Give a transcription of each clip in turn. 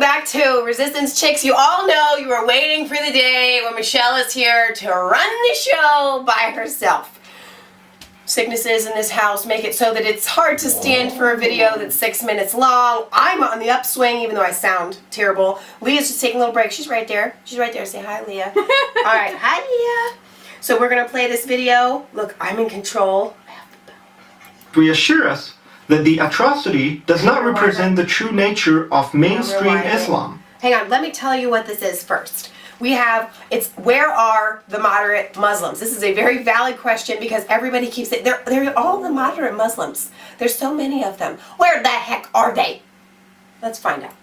back to Resistance Chicks. You all know you were waiting for the day when Michelle is here to run the show by herself. Sicknesses in this house make it so that it's hard to stand for a video that's 6 minutes long. I'm on the upswing even though I sound terrible. Leah's just taking a little break. She's right there. She's right there. Say hi, Leah. Alright, hi, Leah. So we're going to play this video. Look, I'm in control. I have the bell. Reassure us that the atrocity does not represent the true nature of mainstream Islam. Hang on, let me tell you what this is first. Where are the moderate Muslims? This is a very valid question because everybody keeps saying, they're all the moderate Muslims. There's so many of them. Where the heck are they? Let's find out.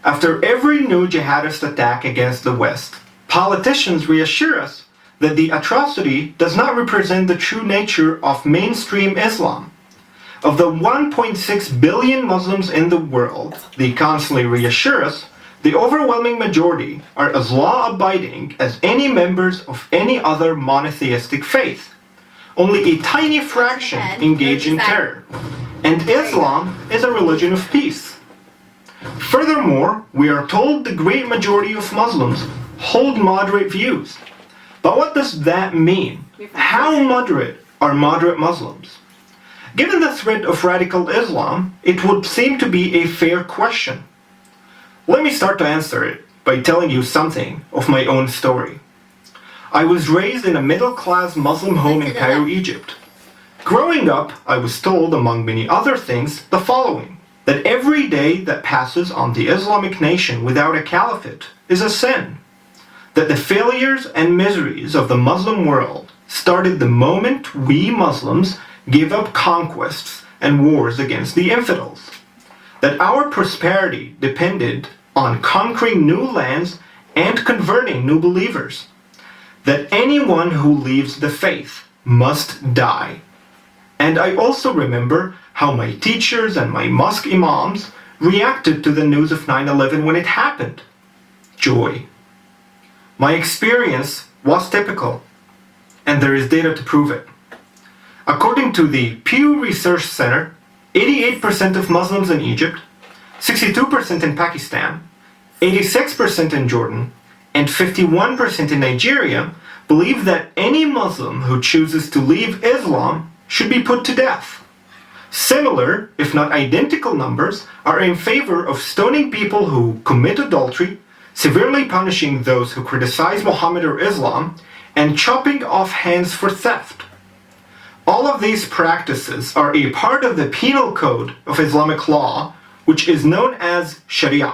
After every new jihadist attack against the West, politicians reassure us that the atrocity does not represent the true nature of mainstream Islam. Of the 1.6 billion Muslims in the world, they constantly reassure us the overwhelming majority are as law-abiding as any members of any other monotheistic faith. Only a tiny fraction engage in terror, and Islam is a religion of peace. Furthermore, we are told the great majority of Muslims hold moderate views. But what does that mean? How moderate are moderate Muslims? Given the threat of radical Islam, it would seem to be a fair question. Let me start to answer it by telling you something of my own story. I was raised in a middle-class Muslim home in Cairo, Egypt. Growing up, I was told, among many other things, the following: that every day that passes on the Islamic nation without a caliphate is a sin. That the failures and miseries of the Muslim world started the moment we Muslims gave up conquests and wars against the infidels. That our prosperity depended on conquering new lands and converting new believers. That anyone who leaves the faith must die. And I also remember how my teachers and my mosque imams reacted to the news of 9/11 when it happened. Joy. My experience was typical, and there is data to prove it. According to the Pew Research Center, 88% of Muslims in Egypt, 62% in Pakistan, 86% in Jordan, and 51% in Nigeria believe that any Muslim who chooses to leave Islam should be put to death. Similar, if not identical numbers, are in favor of stoning people who commit adultery, severely punishing those who criticize Muhammad or Islam, and chopping off hands for theft. All of these practices are a part of the penal code of Islamic law, which is known as Sharia.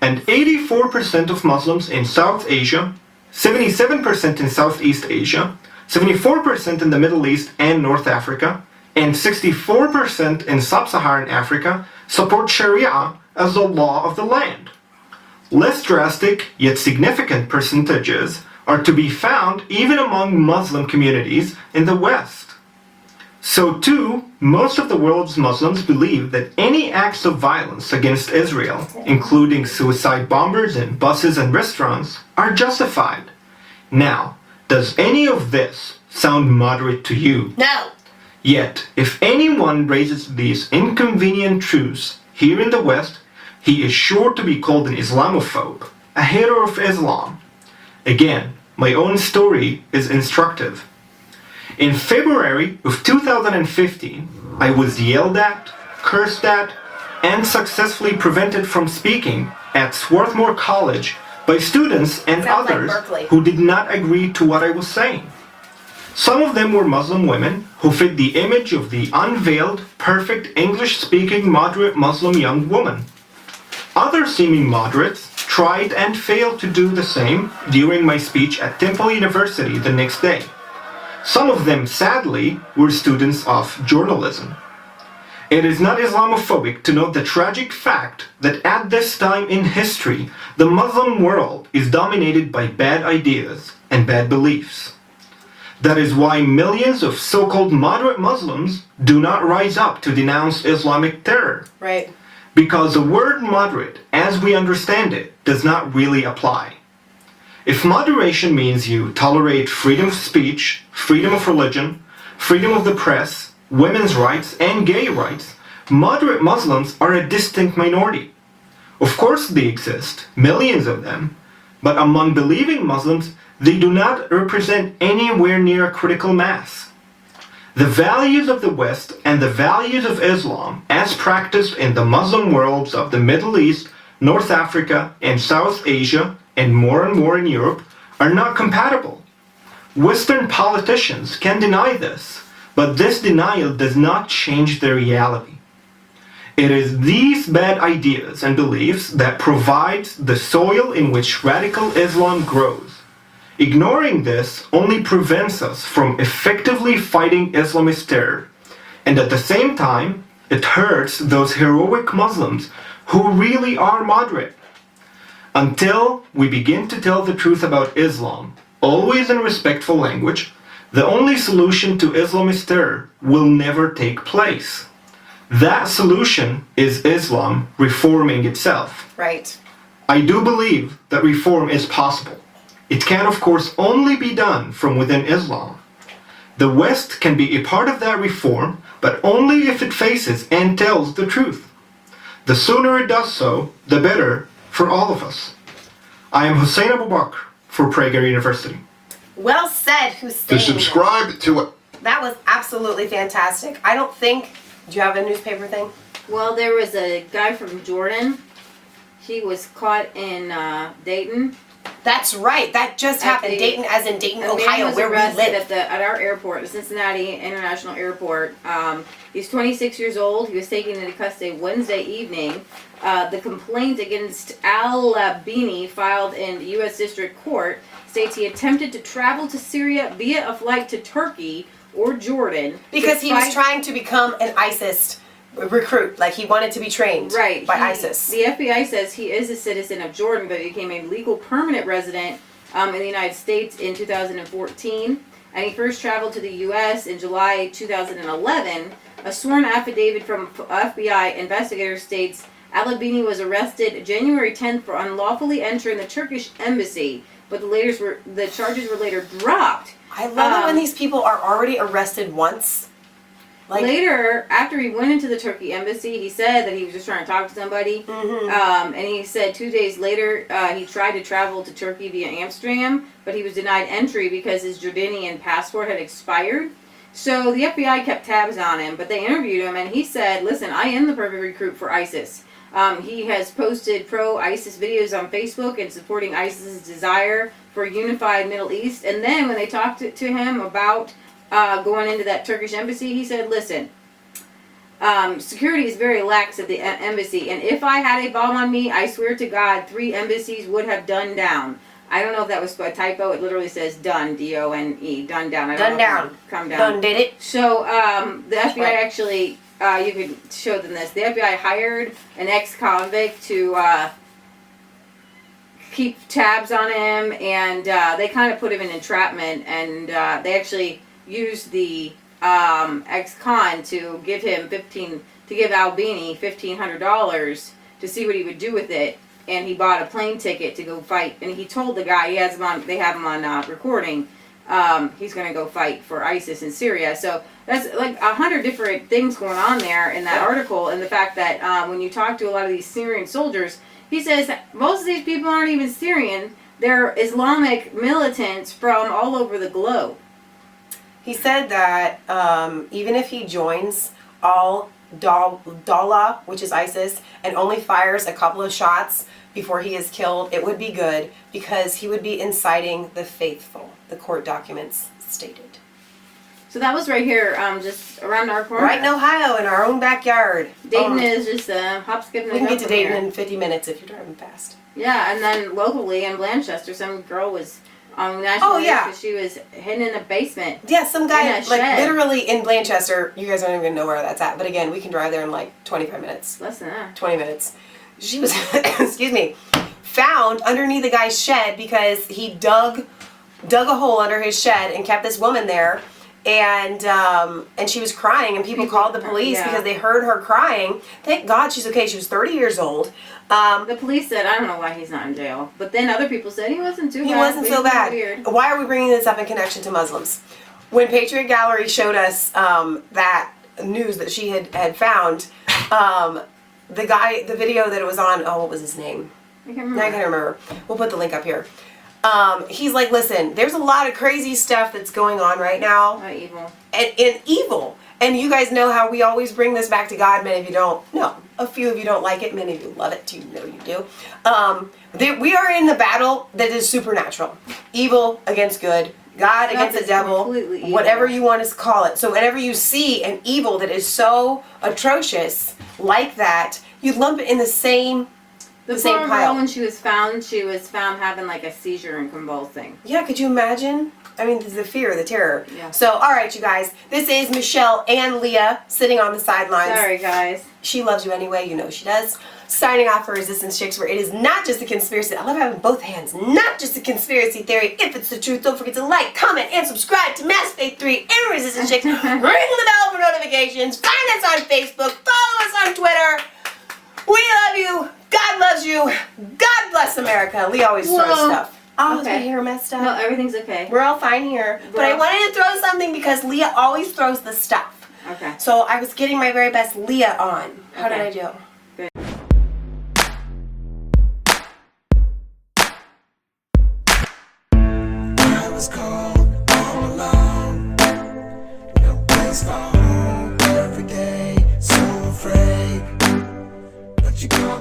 And 84% of Muslims in South Asia, 77% in Southeast Asia, 74% in the Middle East and North Africa, and 64% in Sub-Saharan Africa support Sharia as the law of the land. Less drastic, yet significant percentages are to be found even among Muslim communities in the West. So too, most of the world's Muslims believe that any acts of violence against Israel, including suicide bombers in buses and restaurants, are justified. Now, does any of this sound moderate to you? No. Yet, if anyone raises these inconvenient truths here in the West, he is sure to be called an Islamophobe, a hater of Islam. Again, my own story is instructive. In February of 2015, I was yelled at, cursed at, and successfully prevented from speaking at Swarthmore College by students and others who did not agree to what I was saying. Some of them were Muslim women who fit the image of the unveiled, perfect English-speaking moderate Muslim young woman. Other seeming moderates tried and failed to do the same during my speech at Temple University the next day. Some of them, sadly, were students of journalism. It is not Islamophobic to note the tragic fact that at this time in history, the Muslim world is dominated by bad ideas and bad beliefs. That is why millions of so-called moderate Muslims do not rise up to denounce Islamic terror. Right. Because the word moderate, as we understand it, does not really apply. If moderation means you tolerate freedom of speech, freedom of religion, freedom of the press, women's rights, and gay rights, moderate Muslims are a distinct minority. Of course they exist, millions of them, but among believing Muslims, they do not represent anywhere near a critical mass. The values of the West and the values of Islam, as practiced in the Muslim worlds of the Middle East, North Africa, and South Asia, and more in Europe, are not compatible. Western politicians can deny this, but this denial does not change the reality. It is these bad ideas and beliefs that provide the soil in which radical Islam grows. Ignoring this only prevents us from effectively fighting Islamist terror, and at the same time, it hurts those heroic Muslims who really are moderate. Until we begin to tell the truth about Islam, always in respectful language, the only solution to Islamist terror will never take place. That solution is Islam reforming itself. Right. I do believe that reform is possible. It can, of course, only be done from within Islam. The West can be a part of that reform, but only if it faces and tells the truth. The sooner it does so, the better for all of us. I am Hussein Aboubakr for Prager University. Well said, Hussein. To subscribe to it. That was absolutely fantastic. I don't think... Do you have a newspaper thing? Well, there was a guy from Jordan. He was caught in Dayton. That's right. That just happened. Dayton, as in Dayton, Ohio, where we live. At our airport, the Cincinnati International Airport. He's 26 years old. He was taken into custody Wednesday evening. The complaint against Al-Labini filed in the U.S. District Court states he attempted to travel to Syria via a flight to Turkey or Jordan. Because he was trying to become an ISIS recruit. Like, he wanted to be trained by ISIS. The FBI says he is a citizen of Jordan, but became a legal permanent resident in the United States in 2014. And he first traveled to the U.S. in July 2011. A sworn affidavit from FBI investigators states Al-Labini was arrested January 10th for unlawfully entering the Turkish embassy, but the charges were later dropped. I love it when these people are already arrested once. Like, later, after he went into the Turkey embassy, he said that he was just trying to talk to somebody. And he said 2 days later, he tried to travel to Turkey via Amsterdam, but he was denied entry because his Jordanian passport had expired. So the FBI kept tabs on him, but they interviewed him, and he said, listen, I am the perfect recruit for ISIS. He has posted pro-ISIS videos on Facebook and supporting ISIS's desire for a unified Middle East. And then when they talked to him about going into that Turkish embassy, he said, listen, security is very lax at the embassy, and if I had a bomb on me, I swear to God, 3 embassies would have done down. I don't know if that was a typo. It literally says done, D-O-N-E, done down. I don't done know down. Come down. Done did it. So the FBI actually, you could show them this. The FBI hired an ex-convict to keep tabs on him, and they kind of put him in entrapment, and they actually used the ex-con to give Albini $1,500 to see what he would do with it. And he bought a plane ticket to go fight. And he told the guy, they have him on recording, he's going to go fight for ISIS in Syria. So that's like 100 different things going on there in that article. And the fact that when you talk to a lot of these Syrian soldiers, he says that most of these people aren't even Syrian. They're Islamic militants from all over the globe. He said that even if he joins Al-Dawla, which is ISIS, and only fires a couple of shots before he is killed, it would be good because he would be inciting the faithful, the court documents stated. So that was right here, just around our corner. Right in Ohio, in our own backyard. Dayton is just a hop, skip, and a we can jump get to from Dayton here. in 50 minutes if you're driving fast. Yeah, and then locally in Blanchester, some girl was on national news because she was hidden in a basement. Yeah, some guy, in a like, shed. literally in Blanchester. You guys don't even know where that's at. But again, we can drive there in like 25 minutes. Less than that. 20 minutes. She was, excuse me, found underneath the guy's shed because he dug a hole under his shed and kept this woman there. And she was crying, and people called the police because they heard her crying. Thank God she's okay. She was 30 years old. The police said, I don't know why he's not in jail. But then other people said he wasn't too bad. He wasn't so bad. Weird. Why are we bringing this up in connection to Muslims? When Patriot Gallery showed us that news that she had found, the video that it was on, what was his name? I can't remember. I can't remember. We'll put the link up here. He's like, listen, there's a lot of crazy stuff that's going on right now. Evil. And evil. And you guys know how we always bring this back to God. Many of you don't. No. A few of you don't like it. Many of you love it. You know you do. We are in the battle that is supernatural. Evil against good. God against the devil. Whatever you want to call it. So whenever you see an evil that is so atrocious like that, you lump it in the same The same poor pile. girl, when she was found having like a seizure and convulsing. Yeah, could you imagine? I mean, the fear, the terror. Yeah. So, all right, you guys. This is Michelle and Leah sitting on the sidelines. Sorry, guys. She loves you anyway. You know she does. Signing off for Resistance Chicks, where it is not just a conspiracy. I love having both hands. Not just a conspiracy theory. If it's the truth, don't forget to like, comment, and subscribe to Mass Faith 3 and Resistance Chicks. Ring the bell for notifications. Find us on Facebook. Follow us on Twitter. We love you. God loves you. God bless America. Lee always throws stuff. Oh, is my hair messed up? No, everything's okay. We're all fine here. But I wanted to throw something because Leah always throws the stuff. Okay. So I was getting my very best Leah on. How did I do? Good. I was cold all alone. No place for home every day. So afraid. But you go